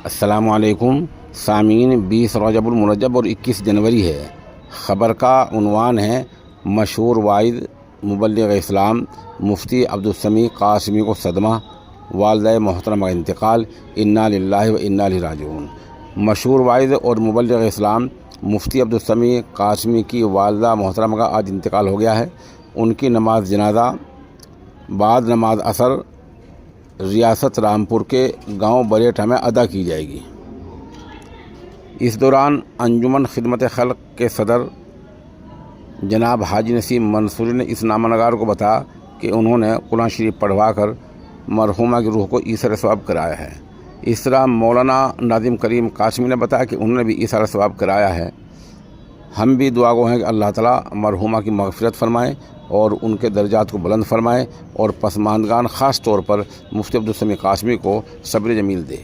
अस्सलामुअलैकुम सामीन। 20 रजबुल मुरज्जब और 21 जनवरी है। ख़बर का उन्वान है मशहूर वाइद मुबल्लिग़ इस्लाम मुफ्ती अब्दुस्समी कासमी को सदमा, वालिदा मोहतरमा का इंतकाल, इन्ना लिल्लाहि व इन्ना इलैहि राजिऊन। मशहूर वाइद और मुबल्लिग़ इस्लाम मुफ्ती अब्दुस्समी कासमी की वालिदा मोहतरमा का आज इंतकाल हो गया है। उनकी नमाज जनाजा बाद नमाज असर रियासत रामपुर के गांव बरेठा में अदा की जाएगी। इस दौरान अंजुमन खिदमत खल्क के सदर जनाब हाजी नसीम मंसूरी ने इस नामनगार को बताया कि उन्होंने कुरान शरीफ पढ़वा कर मरहुमा की रूह को ईसार सवाब कराया है। इस तरह मौलाना नादिम करीम कासमी ने बताया कि उन्होंने भी ईसार सवाब कराया है। हम भी दुआ गो हैं कि अल्लाह ताला मरहुमा की मग़फ़िरत फ़रमाए और उनके दर्जात को बुलंद फ़रमाए और पसमानदगान ख़ास तौर पर मुफ्ती अब्दुस्समी कासमी को सब्र जमील दे।